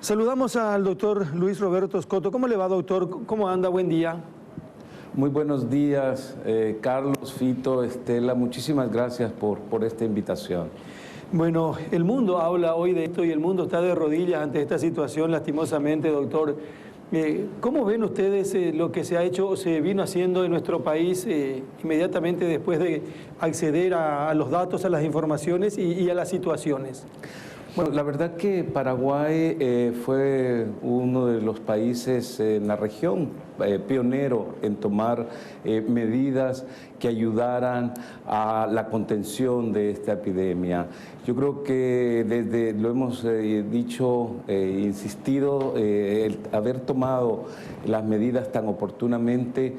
Saludamos al doctor Luis Roberto Scotto. ¿Cómo le va, doctor? ¿Cómo anda? Buen día. Muy buenos días, Carlos, Fito, Estela. Muchísimas gracias por esta invitación. Bueno, el mundo habla hoy de esto y el mundo está de rodillas ante esta situación, lastimosamente, doctor. ¿Cómo ven ustedes lo que se ha hecho o se vino haciendo en nuestro país inmediatamente después de acceder a los datos, a las informaciones y a las situaciones? Bueno, la verdad que Paraguay fue uno de los países en la región pionero en tomar medidas que ayudaran a la contención de esta epidemia. Yo creo que lo hemos dicho, insistido, el haber tomado las medidas tan oportunamente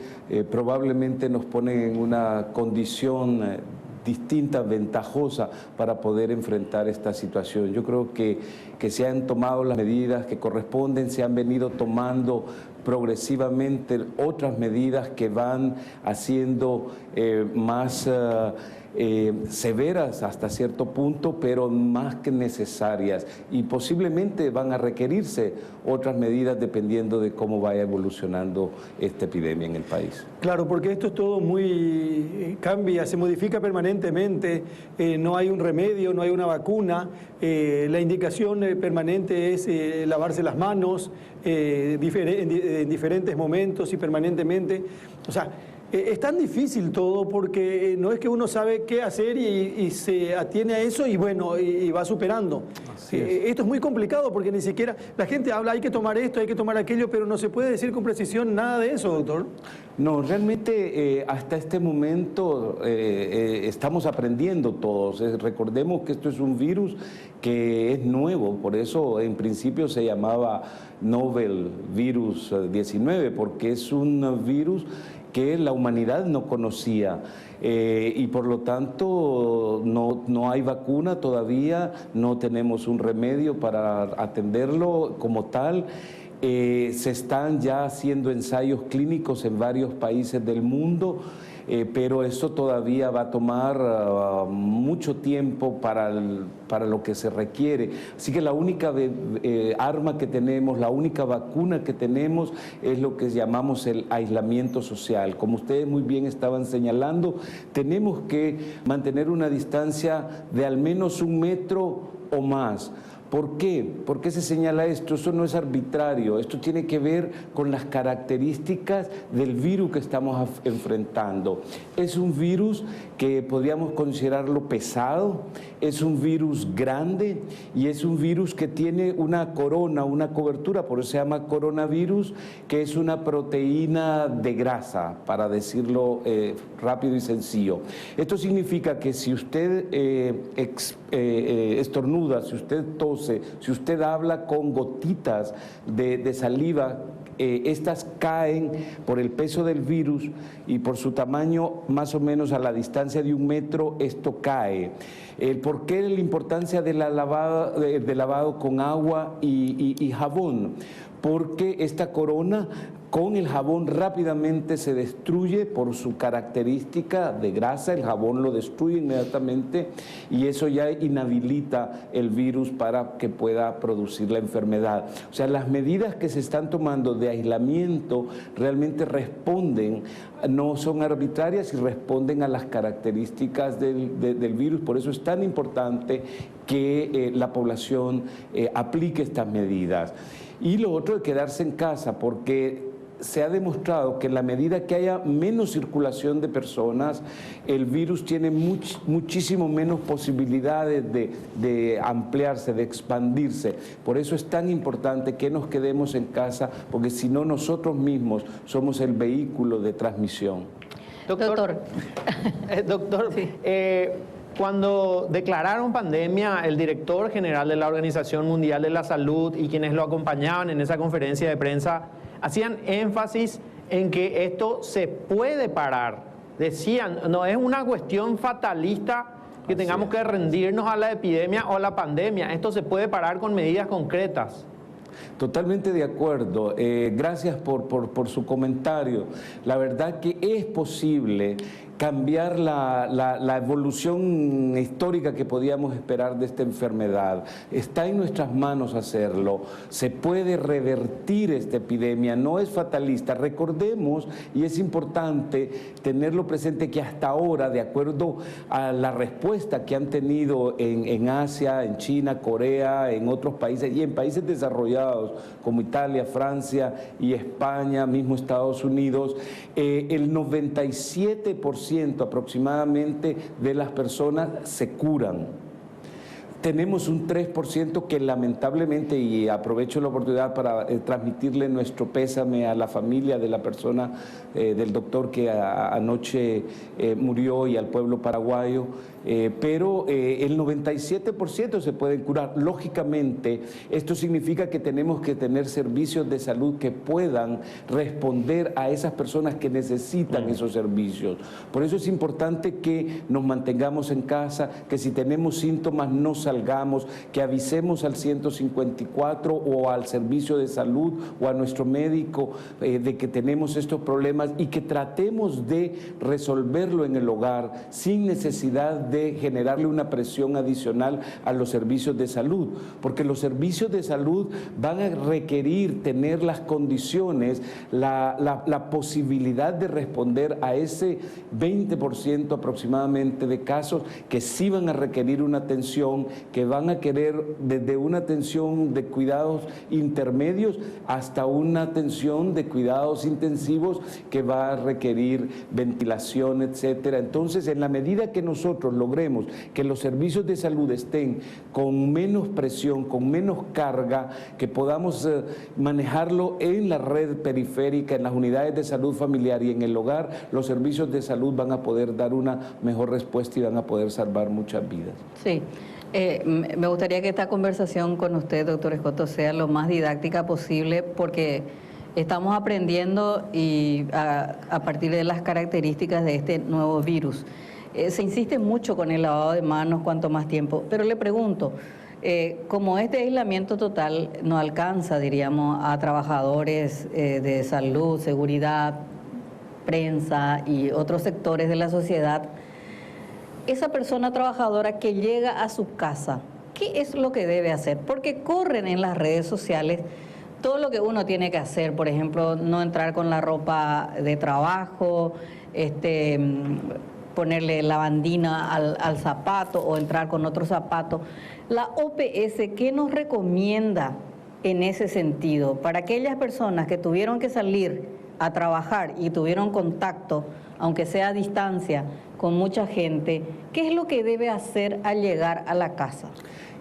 probablemente nos pone en una condición distinta, ventajosa para poder enfrentar esta situación. Yo creo que se han tomado las medidas que corresponden, se han venido tomando progresivamente otras medidas que van haciendo más severas hasta cierto punto, pero más que necesarias, y posiblemente van a requerirse otras medidas dependiendo de cómo vaya evolucionando esta epidemia en el país. Claro, porque esto es todo muy cambia, se modifica permanentemente, no hay un remedio, no hay una vacuna, la indicación permanente es lavarse las manos en diferentes momentos y permanentemente. O sea, es tan difícil todo porque no es que uno sabe qué hacer y se atiene a eso y bueno, y va superando. Esto es muy complicado porque ni siquiera la gente habla, hay que tomar esto, hay que tomar aquello, pero no se puede decir con precisión nada de eso, doctor. No, realmente hasta este momento estamos aprendiendo todos. Recordemos que esto es un virus que es nuevo, por eso en principio se llamaba Novel Virus 19, porque es un virus que la humanidad no conocía y por lo tanto no hay vacuna todavía, no tenemos un remedio para atenderlo como tal. Se están ya haciendo ensayos clínicos en varios países del mundo, pero eso todavía va a tomar mucho tiempo para lo que se requiere. Así que la única arma que tenemos, la única vacuna que tenemos es lo que llamamos el aislamiento social. Como ustedes muy bien estaban señalando, tenemos que mantener una distancia de al menos 1 metro o más. ¿Por qué? ¿Por qué se señala esto? Eso no es arbitrario, esto tiene que ver con las características del virus que estamos enfrentando. Es un virus que podríamos considerarlo pesado, es un virus grande y es un virus que tiene una corona, una cobertura, por eso se llama coronavirus, que es una proteína de grasa, para decirlo rápido y sencillo. Esto significa que si usted estornuda, si usted tose, si usted habla con gotitas de saliva, estas caen por el peso del virus y por su tamaño más o menos a la distancia de 1 metro, esto cae. ¿Por qué la importancia de lavado con agua y jabón? Porque esta corona con el jabón rápidamente se destruye por su característica de grasa, el jabón lo destruye inmediatamente y eso ya inhabilita el virus para que pueda producir la enfermedad. O sea, las medidas que se están tomando de aislamiento realmente responden, no son arbitrarias y responden a las características del virus. Por eso es tan importante que la población aplique estas medidas. Y lo otro es quedarse en casa, porque se ha demostrado que en la medida que haya menos circulación de personas, el virus tiene muchísimo menos posibilidades de ampliarse, de expandirse. Por eso es tan importante que nos quedemos en casa, porque si no nosotros mismos somos el vehículo de transmisión. Doctor. Sí. Cuando declararon pandemia, el director general de la Organización Mundial de la Salud y quienes lo acompañaban en esa conferencia de prensa hacían énfasis en que esto se puede parar. Decían, no es una cuestión fatalista que tengamos que rendirnos a la epidemia o a la pandemia. Esto se puede parar con medidas concretas. Totalmente de acuerdo. Gracias por su comentario. La verdad que es posible cambiar la evolución histórica que podíamos esperar de esta enfermedad. Está en nuestras manos hacerlo. Se puede revertir esta epidemia, no es fatalista. Recordemos, y es importante tenerlo presente, que hasta ahora, de acuerdo a la respuesta que han tenido en Asia, en China, Corea, en otros países y en países desarrollados como Italia, Francia y España, mismo Estados Unidos, el 97% aproximadamente de las personas se curan. Tenemos un 3% que lamentablemente, y aprovecho la oportunidad para transmitirle nuestro pésame a la familia de la persona, del doctor que anoche murió, y al pueblo paraguayo, pero el 97% se pueden curar. Lógicamente, esto significa que tenemos que tener servicios de salud que puedan responder a esas personas que necesitan esos servicios. Por eso es importante que nos mantengamos en casa, que si tenemos síntomas no salgamos, que avisemos al 154 o al servicio de salud o a nuestro médico de que tenemos estos problemas, y que tratemos de resolverlo en el hogar sin necesidad de generarle una presión adicional a los servicios de salud, porque los servicios de salud van a requerir tener las condiciones, la posibilidad de responder a ese 20% aproximadamente de casos que sí van a requerir una atención, que van a querer desde una atención de cuidados intermedios hasta una atención de cuidados intensivos que va a requerir ventilación, etcétera. Entonces, en la medida que nosotros logremos que los servicios de salud estén con menos presión, con menos carga, que podamos manejarlo en la red periférica, en las unidades de salud familiar y en el hogar, los servicios de salud van a poder dar una mejor respuesta y van a poder salvar muchas vidas. Sí. Me gustaría que esta conversación con usted, doctor Escoto, sea lo más didáctica posible, porque estamos aprendiendo y a partir de las características de este nuevo virus. Se insiste mucho con el lavado de manos, cuanto más tiempo, pero le pregunto, como este aislamiento total no alcanza, diríamos, a trabajadores de salud, seguridad, prensa y otros sectores de la sociedad, esa persona trabajadora que llega a su casa, ¿qué es lo que debe hacer? Porque corren en las redes sociales todo lo que uno tiene que hacer, por ejemplo, no entrar con la ropa de trabajo, ponerle lavandina al zapato o entrar con otro zapato. La OPS, ¿qué nos recomienda en ese sentido para aquellas personas que tuvieron que salir a trabajar y tuvieron contacto, aunque sea a distancia, con mucha gente? ¿Qué es lo que debe hacer al llegar a la casa?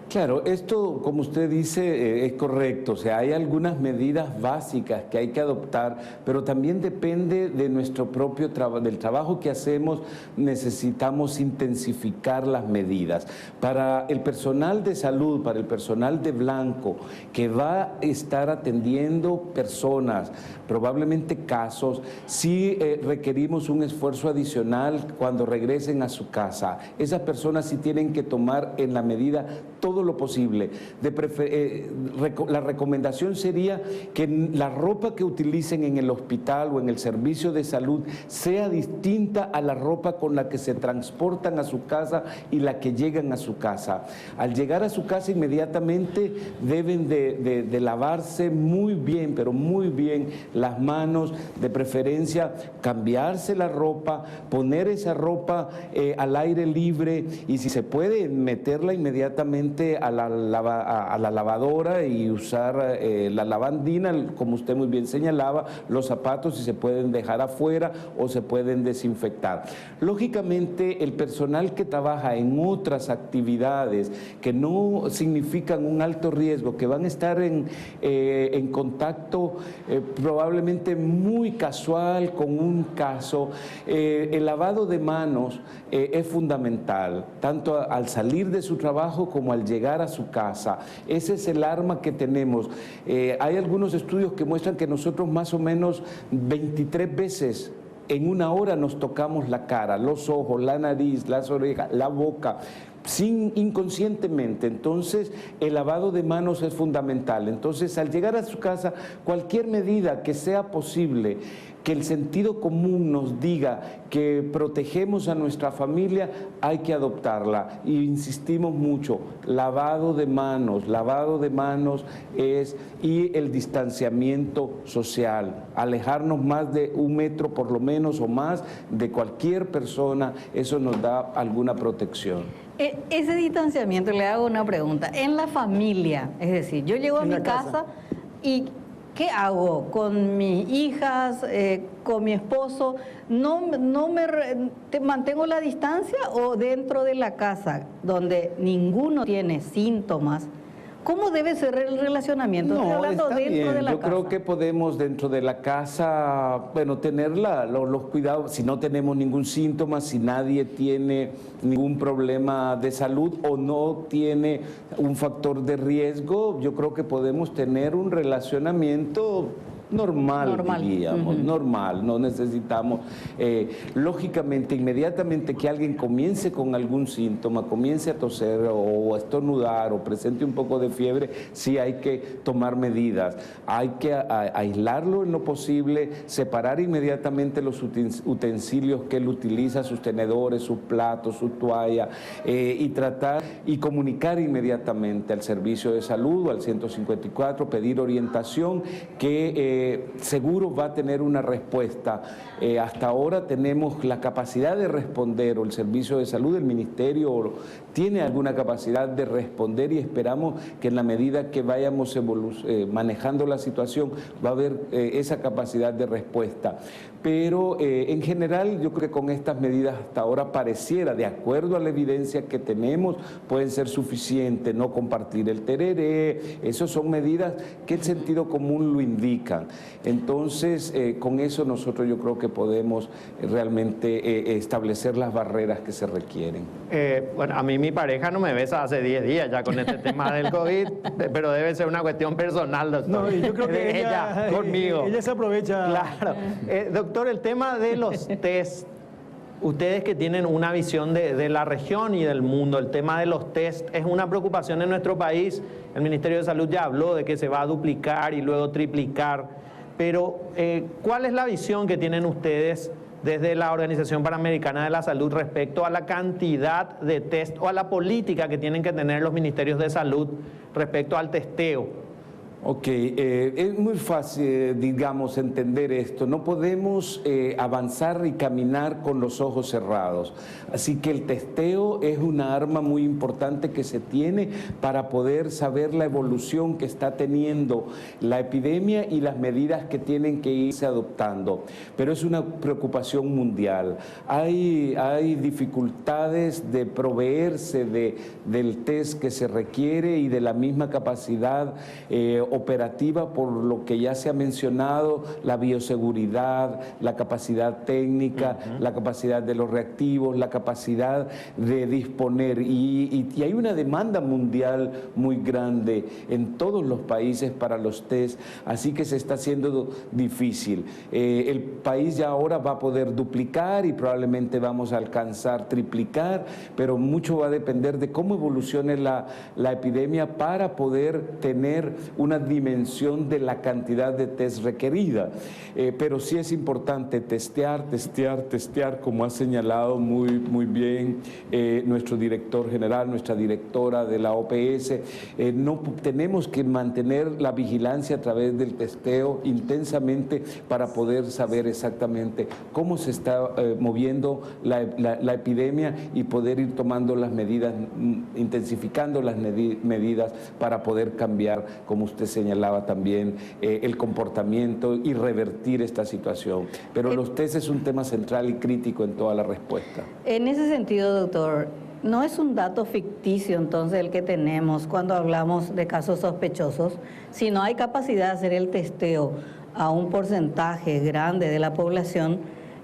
Claro, esto, como usted dice, es correcto. O sea, hay algunas medidas básicas que hay que adoptar, pero también depende de nuestro propio trabajo, del trabajo que hacemos. Necesitamos intensificar las medidas. Para el personal de salud, para el personal de blanco, que va a estar atendiendo personas, probablemente casos, sí requerimos un esfuerzo adicional cuando regresen a su casa. Esas personas sí tienen que tomar en la medida todo lo posible. La recomendación sería que la ropa que utilicen en el hospital o en el servicio de salud sea distinta a la ropa con la que se transportan a su casa y la que llegan a su casa. Al llegar a su casa inmediatamente deben de lavarse muy bien, pero muy bien las manos, de preferencia cambiarse la ropa, poner esa ropa al aire libre, y si se puede meterla inmediatamente a la lavadora y usar la lavandina, como usted muy bien señalaba. Los zapatos si se pueden dejar afuera o se pueden desinfectar. Lógicamente, el personal que trabaja en otras actividades que no significan un alto riesgo, que van a estar en contacto probablemente muy casual con un caso, el lavado de manos es fundamental, tanto al salir de su trabajo como al llegar a su casa. Ese es el arma que tenemos. Hay algunos estudios que muestran que nosotros más o menos 23 veces en una hora nos tocamos la cara, los ojos, la nariz, las orejas, la boca. inconscientemente. Entonces, el lavado de manos es fundamental. Entonces, al llegar a su casa, cualquier medida que sea posible, que el sentido común nos diga que protegemos a nuestra familia, hay que adoptarla. Y insistimos mucho, lavado de manos y el distanciamiento social, alejarnos más de 1 metro por lo menos o más de cualquier persona, eso nos da alguna protección. Ese distanciamiento, le hago una pregunta. En la familia, es decir, yo llego a mi casa y ¿qué hago con mis hijas, con mi esposo? ¿Mantengo la distancia o dentro de la casa, donde ninguno tiene síntomas? ¿Cómo debe ser el relacionamiento? Estoy hablando está dentro bien. de la Yo casa. creo que podemos dentro de la casa, bueno, tener los cuidados, si no tenemos ningún síntoma, si nadie tiene ningún problema de salud o no tiene un factor de riesgo, yo creo que podemos tener un relacionamiento normal, diríamos, normal, no necesitamos, lógicamente, inmediatamente que alguien comience con algún síntoma, comience a toser o a estornudar o presente un poco de fiebre, sí hay que tomar medidas, hay que aislarlo en lo posible, separar inmediatamente los utensilios que él utiliza, sus tenedores, sus platos, su toalla, y tratar y comunicar inmediatamente al servicio de salud o al 154, pedir orientación que seguro va a tener una respuesta. Hasta ahora tenemos la capacidad de responder, o el servicio de salud del ministerio tiene alguna capacidad de responder, y esperamos que en la medida que vayamos manejando la situación va a haber esa capacidad de respuesta. Pero en general yo creo que con estas medidas hasta ahora pareciera, de acuerdo a la evidencia que tenemos, pueden ser suficientes. No compartir el tereré, esas son medidas que el sentido común lo indican. Entonces, con eso nosotros yo creo que podemos realmente establecer las barreras que se requieren. Bueno, a mí mi pareja no me besa hace 10 días ya con este tema del COVID, pero debe ser una cuestión personal, doctor. No, y yo creo que ella conmigo. Ella se aprovecha. Claro. Doctor, el tema de los test, ustedes que tienen una visión de la región y del mundo, el tema de los test es una preocupación en nuestro país. El Ministerio de Salud ya habló de que se va a duplicar y luego triplicar, pero ¿cuál es la visión que tienen ustedes desde la Organización Panamericana de la Salud respecto a la cantidad de test o a la política que tienen que tener los ministerios de salud respecto al testeo? Ok, es muy fácil, digamos, entender esto. No podemos avanzar y caminar con los ojos cerrados. Así que el testeo es una arma muy importante que se tiene para poder saber la evolución que está teniendo la epidemia y las medidas que tienen que irse adoptando. Pero es una preocupación mundial. Hay dificultades de proveerse del test que se requiere y de la misma capacidad operativa, por lo que ya se ha mencionado, la bioseguridad, la capacidad técnica, la capacidad de los reactivos, la capacidad de disponer. Y hay una demanda mundial muy grande en todos los países para los test, así que se está haciendo difícil. El país ya ahora va a poder duplicar y probablemente vamos a alcanzar triplicar, pero mucho va a depender de cómo evolucione la epidemia para poder tener una dimensión de la cantidad de test requerida. Pero sí es importante testear, como ha señalado muy bien nuestro director general, nuestra directora de la OPS. Tenemos que mantener la vigilancia a través del testeo intensamente para poder saber exactamente cómo se está moviendo la epidemia y poder ir tomando las medidas, intensificando las medidas para poder cambiar, como usted señalaba también, el comportamiento y revertir esta situación. Pero los test es un tema central y crítico en toda la respuesta. En ese sentido, doctor, ¿no es un dato ficticio entonces el que tenemos cuando hablamos de casos sospechosos? Si no hay capacidad de hacer el testeo a un porcentaje grande de la población,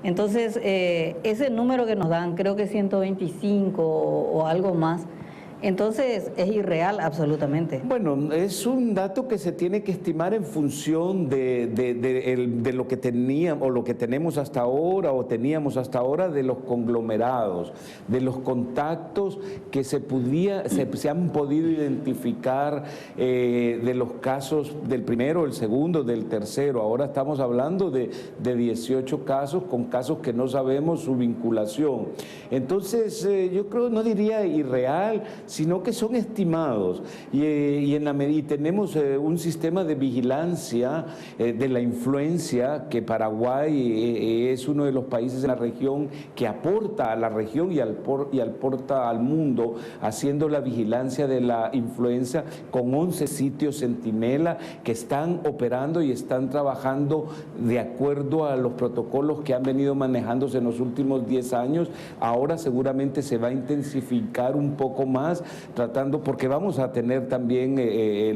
entonces ese número que nos dan, creo que 125 o algo más, Entonces es irreal absolutamente. Bueno, es un dato que se tiene que estimar en función de lo que teníamos o lo que tenemos hasta ahora o teníamos hasta ahora de los conglomerados, de los contactos que se han podido identificar de los casos del primero, el segundo, del tercero. Ahora estamos hablando de 18 casos con casos que no sabemos su vinculación. Entonces, yo creo, no diría irreal, sino que son estimados y tenemos un sistema de vigilancia de la influencia que Paraguay es uno de los países de la región que aporta a la región y aporta al mundo haciendo la vigilancia de la influenza con 11 sitios centinela que están operando y están trabajando de acuerdo a los protocolos que han venido manejándose en los últimos 10 años. Ahora seguramente se va a intensificar un poco más, porque vamos a tener también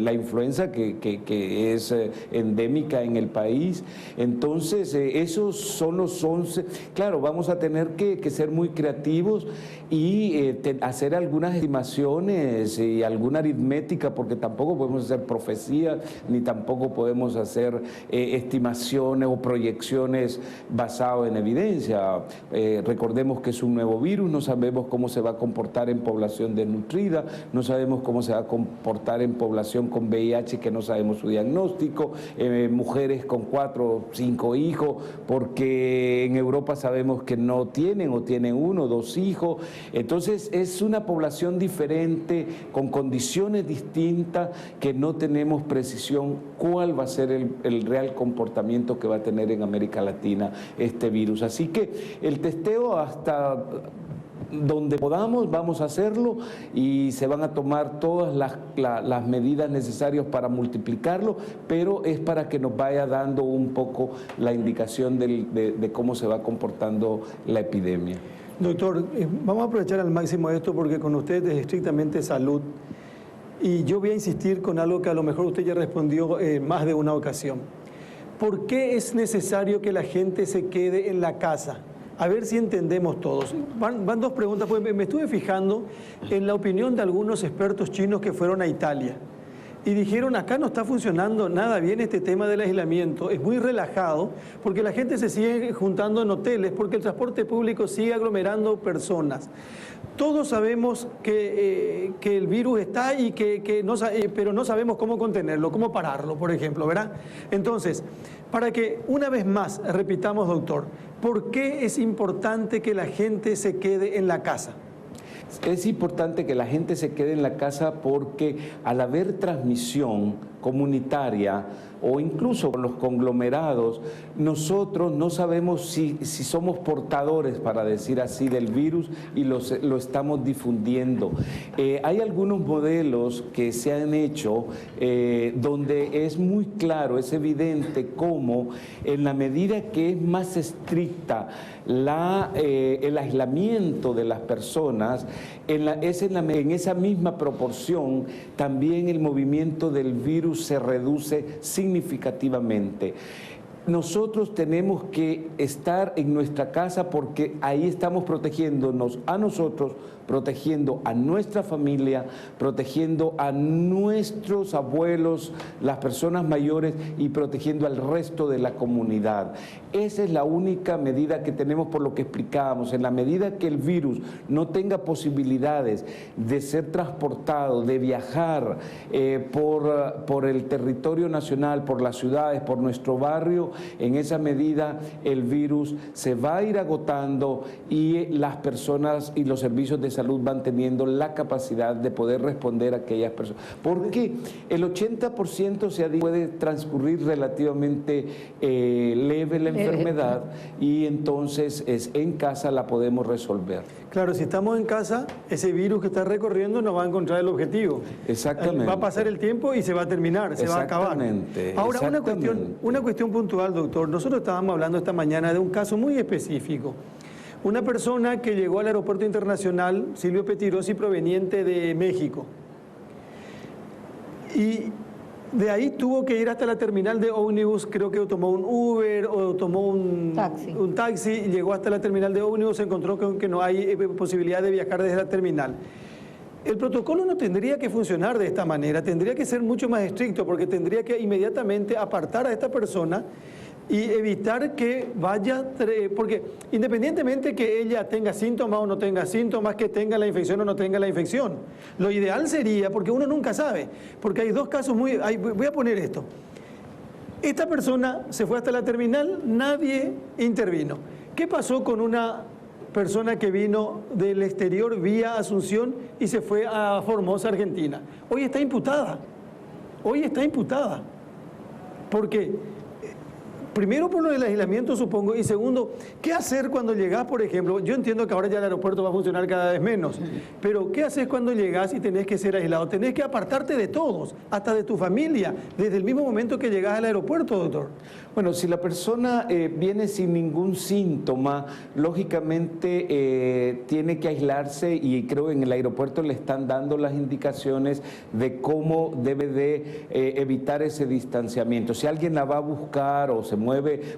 la influenza que es endémica en el país. Entonces, esos son los 11. Claro, vamos a tener que ser muy creativos y hacer algunas estimaciones y alguna aritmética, porque tampoco podemos hacer profecías, ni tampoco podemos hacer estimaciones o proyecciones basadas en evidencia. Recordemos que es un nuevo virus, no sabemos cómo se va a comportar en población desnutrida, no sabemos cómo se va a comportar en población con VIH que no sabemos su diagnóstico, mujeres con 4 o 5 hijos, porque en Europa sabemos que no tienen o tienen 1 o 2 hijos. Entonces es una población diferente, con condiciones distintas, que no tenemos precisión cuál va a ser el real comportamiento que va a tener en América Latina este virus. Así que el testeo hasta donde podamos vamos a hacerlo y se van a tomar todas las medidas necesarias para multiplicarlo, pero es para que nos vaya dando un poco la indicación de cómo se va comportando la epidemia. Doctor, vamos a aprovechar al máximo esto porque con usted es estrictamente salud y yo voy a insistir con algo que a lo mejor usted ya respondió más de una ocasión. ¿Por qué es necesario que la gente se quede en la casa? A ver si entendemos todos. Van dos preguntas, pues me estuve fijando en la opinión de algunos expertos chinos que fueron a Italia y dijeron, acá no está funcionando nada bien este tema del aislamiento, es muy relajado porque la gente se sigue juntando en hoteles, porque el transporte público sigue aglomerando personas. Todos sabemos que el virus está y pero no sabemos cómo contenerlo, cómo pararlo, por ejemplo, ¿verdad? Entonces, para que una vez más repitamos, doctor, ¿por qué es importante que la gente se quede en la casa? Es importante que la gente se quede en la casa porque al haber transmisión comunitaria o incluso con los conglomerados, nosotros no sabemos si somos portadores, para decir así, del virus y lo estamos difundiendo. Hay algunos modelos que se han hecho donde es muy claro, es evidente cómo en la medida que es más estricta el aislamiento de las personas, en esa misma proporción también el movimiento del virus se reduce significativamente. Nosotros tenemos que estar en nuestra casa porque ahí estamos protegiéndonos a nosotros, protegiendo a nuestra familia, protegiendo a nuestros abuelos, las personas mayores y protegiendo al resto de la comunidad. Esa es la única medida que tenemos, por lo que explicábamos. En la medida que el virus no tenga posibilidades de ser transportado, de viajar por el territorio nacional, por las ciudades, por nuestro barrio, en esa medida el virus se va a ir agotando y las personas y los servicios de salud van teniendo la capacidad de poder responder a aquellas personas. Porque el 80% puede transcurrir relativamente leve la enfermedad y entonces en casa la podemos resolver. Claro, si estamos en casa, ese virus que está recorriendo no va a encontrar el objetivo. Exactamente. Va a pasar el tiempo y se va a terminar, se va a acabar. Ahora, una cuestión puntual, doctor. Nosotros estábamos hablando esta mañana de un caso muy específico. Una persona que llegó al aeropuerto internacional Silvio Pettirossi, proveniente de México. Y de ahí tuvo que ir hasta la terminal de ómnibus, creo que tomó un Uber o tomó un taxi, y llegó hasta la terminal de ómnibus, se encontró con que no hay posibilidad de viajar desde la terminal. el protocolo no tendría que funcionar de esta manera, tendría que ser mucho más estricto, porque tendría que inmediatamente apartar a esta persona y evitar que vaya, porque independientemente que ella tenga síntomas o no tenga síntomas, que tenga la infección o no tenga la infección, lo ideal sería, porque uno nunca sabe, porque hay dos casos voy a poner esto. Esta persona se fue hasta la terminal, nadie intervino. ¿Qué pasó con una persona que vino del exterior vía Asunción y se fue a Formosa, Argentina? Hoy está imputada. Porque primero por lo del aislamiento, supongo, y segundo, ¿qué hacer cuando llegás, por ejemplo? Yo entiendo que ahora ya el aeropuerto va a funcionar cada vez menos, pero ¿qué haces cuando llegás y tenés que ser aislado? Tenés que apartarte de todos, hasta de tu familia, desde el mismo momento que llegás al aeropuerto, doctor. Bueno, si la persona viene sin ningún síntoma, lógicamente tiene que aislarse, y creo que en el aeropuerto le están dando las indicaciones de cómo debe de evitar ese distanciamiento. Si alguien la va a buscar o se mueve,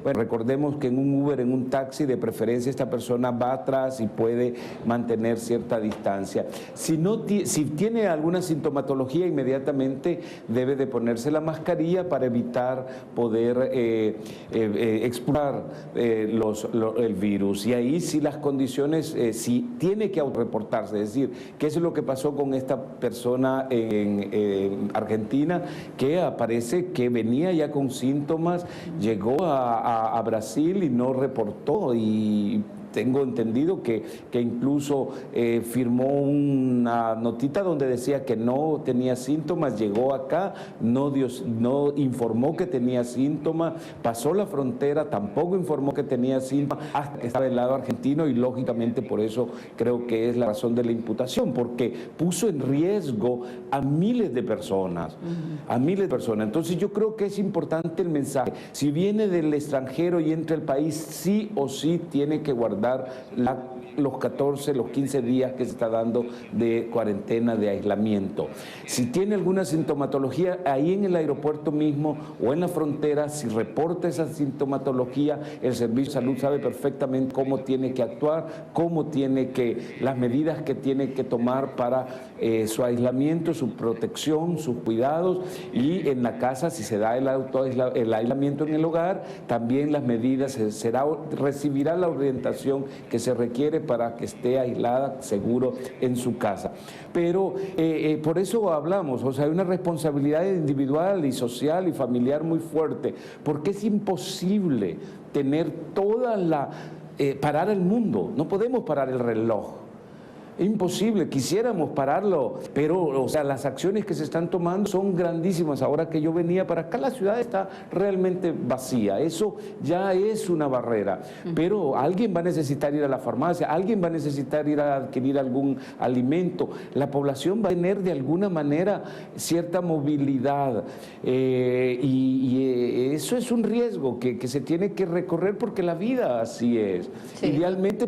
bueno, recordemos que en un Uber, en un taxi, de preferencia esta persona va atrás y puede mantener cierta distancia. Si tiene alguna sintomatología, inmediatamente debe de ponerse la mascarilla para evitar poder explorar el virus. Y ahí sí las condiciones, si tiene que autorreportarse, es decir, ¿qué es lo que pasó con esta persona en Argentina? Que aparece que venía ya con síntomas, llegó a Brasil y no reportó, y tengo entendido que incluso firmó una notita donde decía que no tenía síntomas, llegó acá, no informó que tenía síntomas, pasó la frontera, tampoco informó que tenía síntomas, hasta que estaba del lado argentino, y lógicamente por eso creo que es la razón de la imputación, porque puso en riesgo a miles de personas, Entonces yo creo que es importante el mensaje. Si viene del extranjero y entra al país, sí o sí tiene que guardar los 14, los 15 días que se está dando de cuarentena, de aislamiento. Si tiene alguna sintomatología, ahí en el aeropuerto mismo o en la frontera, si reporta esa sintomatología, el Servicio de Salud sabe perfectamente cómo tiene que actuar, las medidas que tiene que tomar para su aislamiento, su protección, sus cuidados, y en la casa, si se da el aislamiento en el hogar, también las medidas, recibirá la orientación que se requiere para que esté aislada, seguro, en su casa. Pero por eso hablamos, o sea, hay una responsabilidad individual y social y familiar muy fuerte, porque es imposible tener parar el mundo, no podemos parar el reloj. Imposible, quisiéramos pararlo, pero o sea, las acciones que se están tomando son grandísimas. Ahora que yo venía para acá, la ciudad está realmente vacía, eso ya es una barrera, pero alguien va a necesitar ir a la farmacia, alguien va a necesitar ir a adquirir algún alimento, la población va a tener de alguna manera cierta movilidad, y eso es un riesgo que se tiene que recorrer, porque la vida así es. Sí. Idealmente,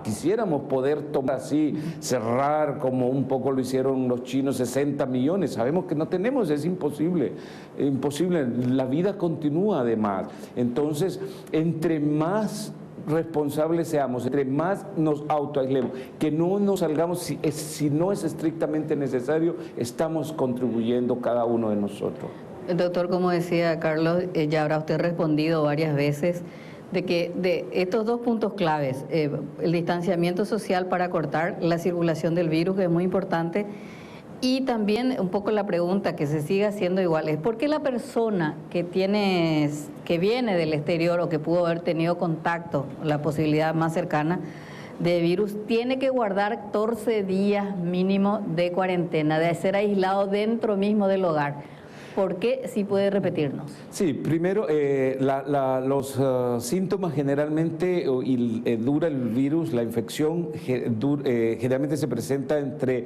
quisiéramos poder tomar así, cerrar como un poco lo hicieron los chinos, 60 millones. Sabemos que no tenemos, es imposible, la vida continúa además. Entonces, entre más responsables seamos, entre más nos autoaislemos, que no nos salgamos, si no es estrictamente necesario, estamos contribuyendo cada uno de nosotros. Doctor, como decía Carlos, ya habrá usted respondido varias veces de que de estos dos puntos claves, el distanciamiento social para cortar la circulación del virus, que es muy importante, y también un poco la pregunta que se sigue haciendo igual es: ¿por qué la persona que viene del exterior o que pudo haber tenido contacto, la posibilidad más cercana de virus, tiene que guardar 14 días mínimo de cuarentena, de ser aislado dentro mismo del hogar? ¿Por qué? Si puede repetirnos. Sí, primero, los síntomas generalmente, dura el virus, la infección, generalmente se presenta entre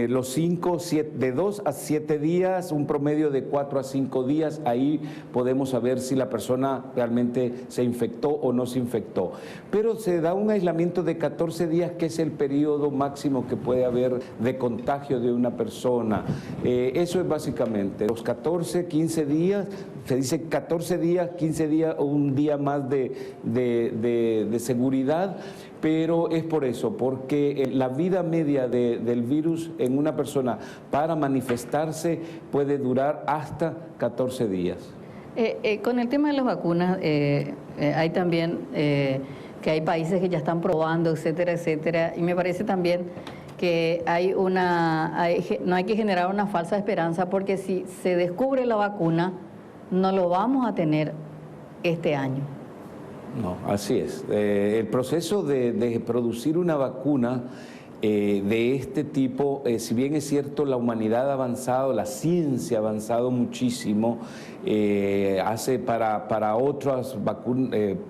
los 7 de 2 a 7 días, un promedio de 4 a 5 días. Ahí podemos saber si la persona realmente se infectó o no se infectó. Pero se da un aislamiento de 14 días, que es el periodo máximo que puede haber de contagio de una persona. Eso es básicamente los 14, 15 días, se dice 14 días, 15 días o un día más de seguridad, pero es por eso, porque la vida media del virus en una persona para manifestarse puede durar hasta 14 días. Con el tema de las vacunas, hay también que hay países que ya están probando, etcétera, etcétera, y me parece también que no hay que generar una falsa esperanza, porque si se descubre la vacuna, no lo vamos a tener este año. No, así es. El proceso de producir una vacuna de este tipo, si bien es cierto, la humanidad ha avanzado, la ciencia ha avanzado muchísimo, hace para otros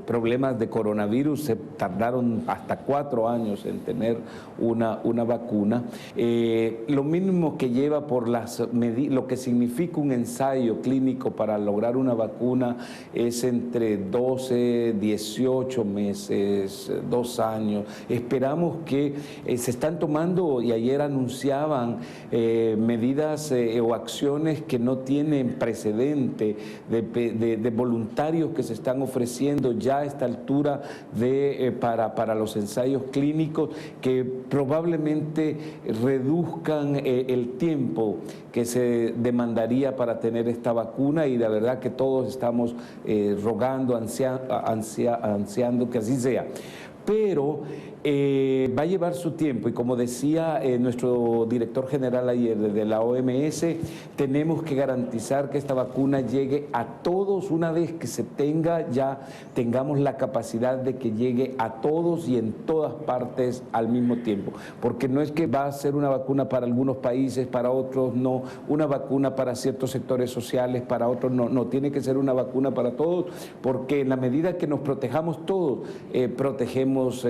problemas de coronavirus se tardaron hasta 4 años en tener una vacuna. Lo mínimo que lleva por lo que significa un ensayo clínico para lograr una vacuna es entre 12, 18 meses, 2 años. Esperamos que se están tomando, y ayer anunciaban medidas o acciones que no tienen precedente, de voluntarios que se están ofreciendo ya a esta altura para los ensayos clínicos, que probablemente reduzcan el tiempo que se demandaría para tener esta vacuna, y la verdad que todos estamos rogando, ansiando que así sea. Pero va a llevar su tiempo, y como decía nuestro director general ayer de la OMS, tenemos que garantizar que esta vacuna llegue a todos una vez que tengamos la capacidad de que llegue a todos y en todas partes al mismo tiempo, porque no es que va a ser una vacuna para algunos países, para otros no, una vacuna para ciertos sectores sociales, para otros no, tiene que ser una vacuna para todos, porque en la medida que nos protejamos todos, protegemos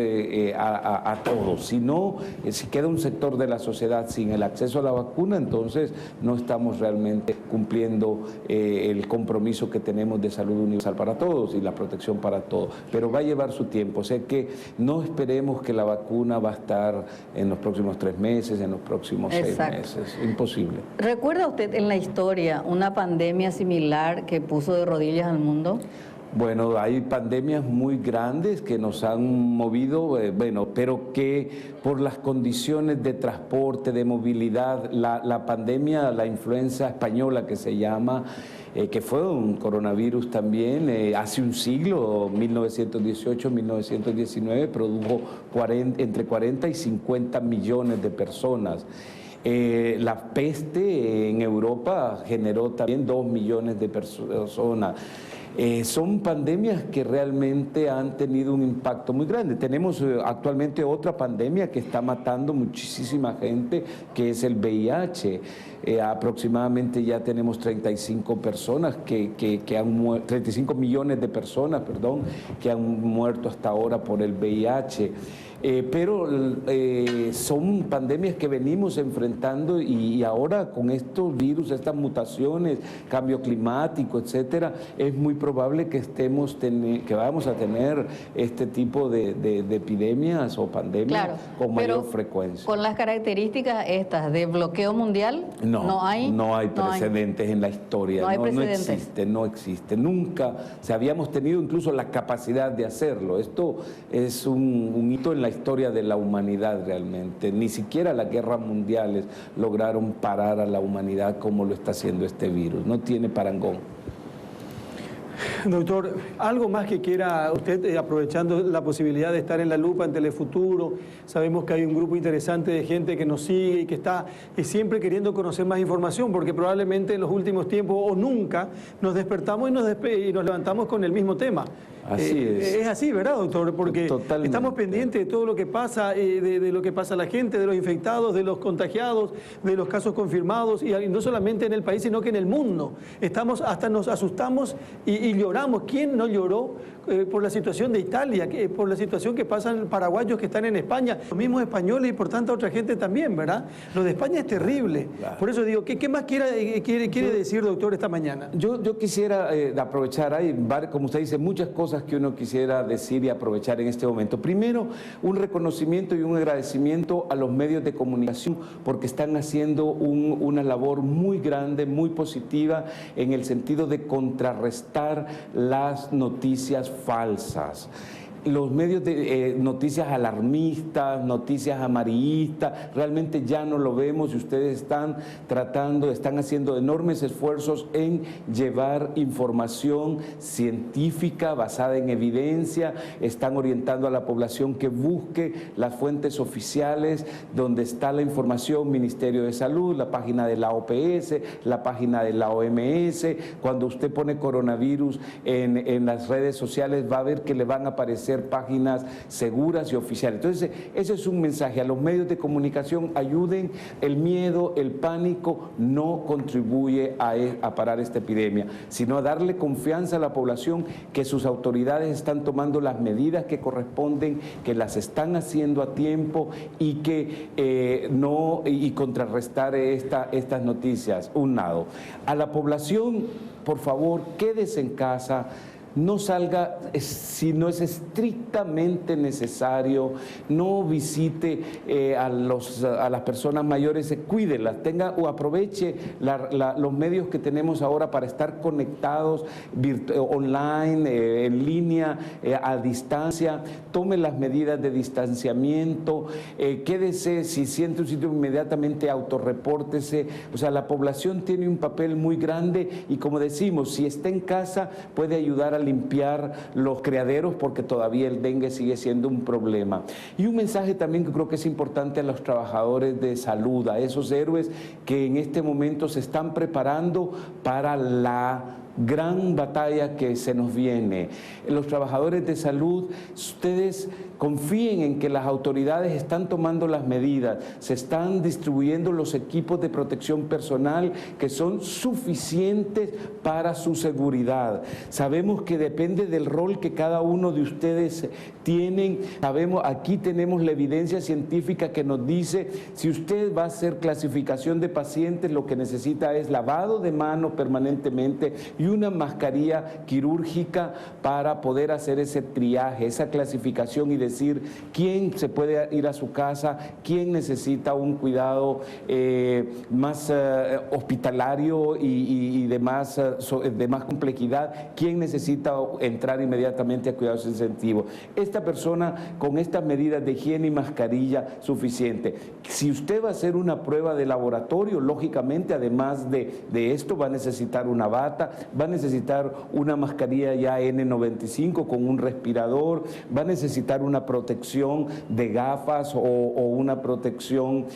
a todos. Si no, si queda un sector de la sociedad sin el acceso a la vacuna, entonces no estamos realmente cumpliendo el compromiso que tenemos de salud universal para todos y la protección para todos. Pero va a llevar su tiempo. O sea que no esperemos que la vacuna va a estar en los próximos 3 meses, en los próximos 6 meses. Imposible. ¿Recuerda usted en la historia una pandemia similar que puso de rodillas al mundo? Bueno, hay pandemias muy grandes que nos han movido, pero que por las condiciones de transporte, de movilidad, la pandemia, la influenza española que se llama, que fue un coronavirus también, hace un siglo, 1918-1919, produjo entre 40 y 50 millones de personas. La peste en Europa generó también 2 millones de personas. Son pandemias que realmente han tenido un impacto muy grande. Tenemos actualmente otra pandemia que está matando muchísima gente, que es el VIH. Aproximadamente ya tenemos 35 millones de personas, que han muerto hasta ahora por el VIH. Pero son pandemias que venimos enfrentando, y ahora con estos virus, estas mutaciones, cambio climático, etcétera, es muy probable que vamos a tener este tipo de epidemias o pandemias con mayor frecuencia. Con las características estas de bloqueo mundial, no hay precedentes en la historia. No hay no existe. Nunca habíamos tenido incluso la capacidad de hacerlo. Esto es un hito en la historia de la humanidad realmente. Ni siquiera las guerras mundiales lograron parar a la humanidad como lo está haciendo este virus. No tiene parangón. Doctor, ¿algo más que quiera usted, aprovechando la posibilidad de estar en la lupa en Telefuturo? Sabemos que hay un grupo interesante de gente que nos sigue y que está siempre queriendo conocer más información, porque probablemente en los últimos tiempos o nunca nos despertamos y nos levantamos con el mismo tema. Así es. Es así, ¿verdad, doctor? Porque totalmente estamos pendientes de todo lo que pasa, de lo que pasa a la gente, de los infectados, de los contagiados, de los casos confirmados, y no solamente en el país, sino que en el mundo. Hasta nos asustamos y lloramos. ¿Quién no lloró por la situación de Italia, por la situación que pasan paraguayos que están en España, los mismos españoles y por tanta otra gente también, ¿verdad? Lo de España es terrible. Claro. Por eso digo, ¿qué más quiere decir, doctor, esta mañana? Yo quisiera aprovechar, como usted dice, muchas cosas que uno quisiera decir y aprovechar en este momento. Primero, un reconocimiento y un agradecimiento a los medios de comunicación, porque están haciendo una labor muy grande, muy positiva, en el sentido de contrarrestar las noticias falsas. los medios de noticias alarmistas, noticias amarillistas, realmente ya no lo vemos y ustedes están haciendo enormes esfuerzos en llevar información científica basada en evidencia, están orientando a la población que busque las fuentes oficiales donde está la información, Ministerio de Salud, la página de la OPS, la página de la OMS. Cuando usted pone coronavirus en las redes sociales va a ver que le van a aparecer páginas seguras y oficiales. Entonces, ese es un mensaje a los medios de comunicación: ayuden. El miedo, el pánico no contribuye a parar esta epidemia, sino a darle confianza a la población que sus autoridades están tomando las medidas que corresponden, que las están haciendo a tiempo y que y contrarrestar estas noticias. A la población, por favor, quédese en casa. No salga si no es estrictamente necesario, no visite a las personas mayores, cuídelas, o aproveche los medios que tenemos ahora para estar conectados online, en línea, a distancia. Tome las medidas de distanciamiento, quédese, si siente un sitio inmediatamente autorrepórtese. O sea, la población tiene un papel muy grande y, como decimos, si está en casa puede ayudar a limpiar los criaderos, porque todavía el dengue sigue siendo un problema. Y un mensaje también que creo que es importante a los trabajadores de salud, a esos héroes que en este momento se están preparando para la gran batalla que se nos viene. Los trabajadores de salud, ustedes confíen en que las autoridades están tomando las medidas, se están distribuyendo los equipos de protección personal que son suficientes para su seguridad. Sabemos que depende del rol que cada uno de ustedes tienen. Aquí tenemos la evidencia científica que nos dice: si usted va a hacer clasificación de pacientes, lo que necesita es lavado de manos permanentemente y una mascarilla quirúrgica para poder hacer ese triaje, esa clasificación y decir quién se puede ir a su casa, quién necesita un cuidado más hospitalario y de más complejidad, quién necesita entrar inmediatamente a cuidados intensivos. Esta persona con estas medidas de higiene y mascarilla suficiente. Si usted va a hacer una prueba de laboratorio, lógicamente, además de esto, va a necesitar una bata, va a necesitar una mascarilla ya N95 con un respirador, va a necesitar una protección de gafas o una protección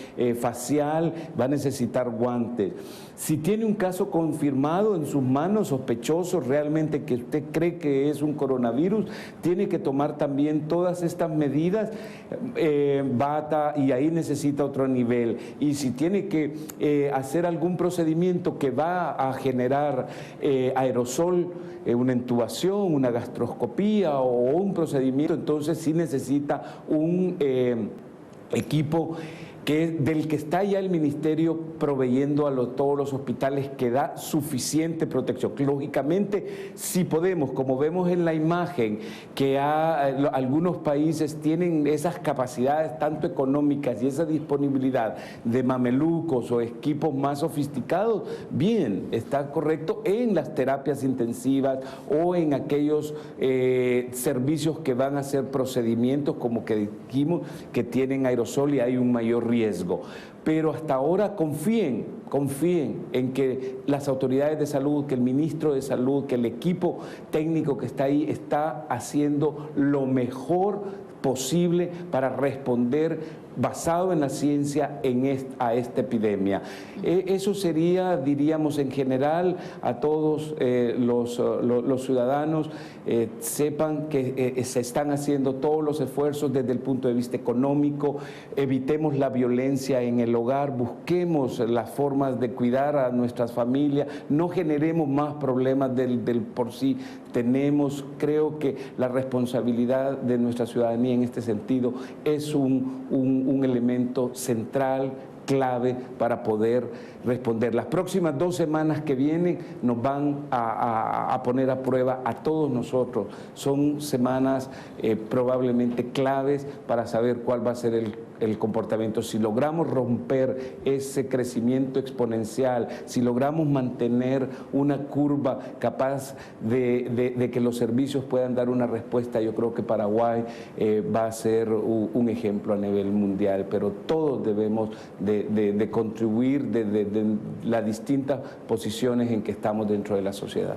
facial, va a necesitar guantes. Si tiene un caso confirmado en sus manos, sospechoso realmente que usted cree que es un coronavirus, tiene que tomar también todas estas medidas, bata, y ahí necesita otro nivel. Y si tiene que hacer algún procedimiento que va a generar aerosol, una intubación, una gastroscopía o un procedimiento, entonces sí necesita un equipo del que está ya el Ministerio proveyendo a todos los hospitales, que da suficiente protección. Lógicamente, si podemos, como vemos en la imagen, que algunos países tienen esas capacidades tanto económicas y esa disponibilidad de mamelucos o equipos más sofisticados, bien, está correcto en las terapias intensivas o en aquellos servicios que van a hacer procedimientos como que dijimos que tienen aerosol y hay un mayor riesgo. Pero hasta ahora confíen en que las autoridades de salud, que el ministro de Salud, que el equipo técnico que está ahí está haciendo lo mejor posible para responder basado en la ciencia a esta epidemia. Eso sería, diríamos, en general a todos los ciudadanos, sepan que se están haciendo todos los esfuerzos desde el punto de vista económico, evitemos la violencia en el hogar, busquemos las formas de cuidar a nuestras familias, no generemos más problemas del por sí tenemos. Creo que la responsabilidad de nuestra ciudadanía en este sentido es un elemento central, clave para poder responder. Las próximas 2 semanas que vienen nos van a poner a prueba a todos nosotros. Son semanas probablemente claves para saber cuál va a ser el comportamiento. Si logramos romper ese crecimiento exponencial, si logramos mantener una curva capaz de que los servicios puedan dar una respuesta, yo creo que Paraguay va a ser un ejemplo a nivel mundial, pero todos debemos de contribuir de las distintas posiciones en que estamos dentro de la sociedad.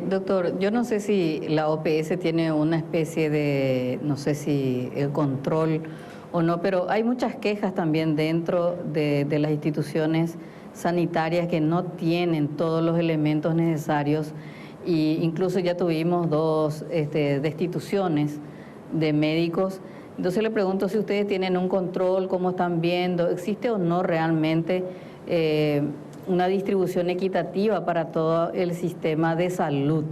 Doctor, yo no sé si la OPS tiene una especie de, no sé si el control o no, pero hay muchas quejas también dentro de las instituciones sanitarias que no tienen todos los elementos necesarios, e incluso ya tuvimos 2 destituciones de médicos. Entonces le pregunto si ustedes tienen un control, cómo están viendo, ¿existe o no realmente una distribución equitativa para todo el sistema de salud?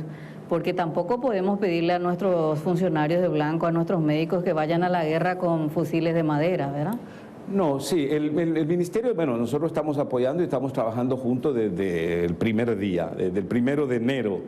Porque tampoco podemos pedirle a nuestros funcionarios de blanco, a nuestros médicos, que vayan a la guerra con fusiles de madera, ¿verdad? No, sí, el ministerio, bueno, nosotros estamos apoyando y estamos trabajando juntos desde el primer día, desde el 1 de enero.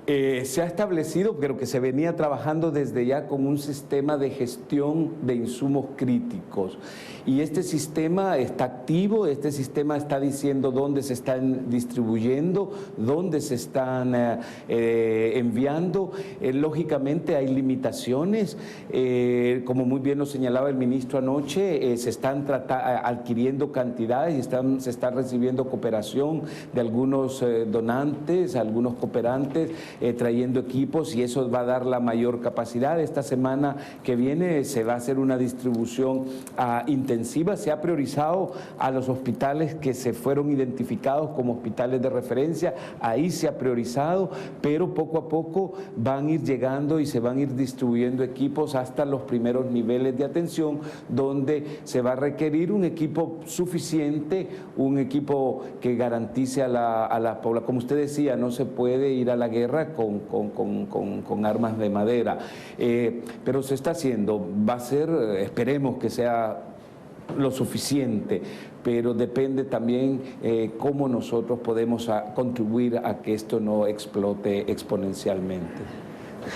Se ha establecido, pero que se venía trabajando desde ya con un sistema de gestión de insumos críticos. Y este sistema está activo, este sistema está diciendo dónde se están distribuyendo, dónde se están enviando. Lógicamente hay limitaciones, como muy bien lo señalaba el ministro anoche, se están adquiriendo cantidades y se está recibiendo cooperación de algunos donantes, algunos cooperantes, trayendo equipos, y eso va a dar la mayor capacidad. Esta semana que viene se va a hacer una distribución intensiva. Se ha priorizado a los hospitales que se fueron identificados como hospitales de referencia, ahí se ha priorizado, pero poco a poco van a ir llegando y se van a ir distribuyendo equipos hasta los primeros niveles de atención, donde se va a requerir un equipo suficiente, un equipo que garantice a la población. Como usted decía, no se puede ir a la guerra con armas de madera, pero se está haciendo. Va a ser, esperemos que sea lo suficiente, pero depende también cómo nosotros podemos contribuir a que esto no explote exponencialmente.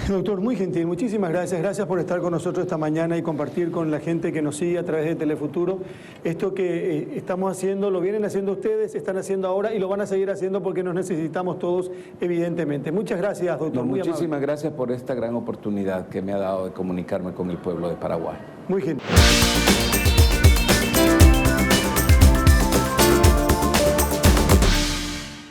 Doctor, muy gentil, muchísimas gracias. Gracias por estar con nosotros esta mañana y compartir con la gente que nos sigue a través de Telefuturo. Esto que estamos haciendo, lo vienen haciendo ustedes, están haciendo ahora y lo van a seguir haciendo porque nos necesitamos todos, evidentemente. Muchas gracias, doctor. Muchísimas gracias por esta gran oportunidad que me ha dado de comunicarme con el pueblo de Paraguay. Muy gentil.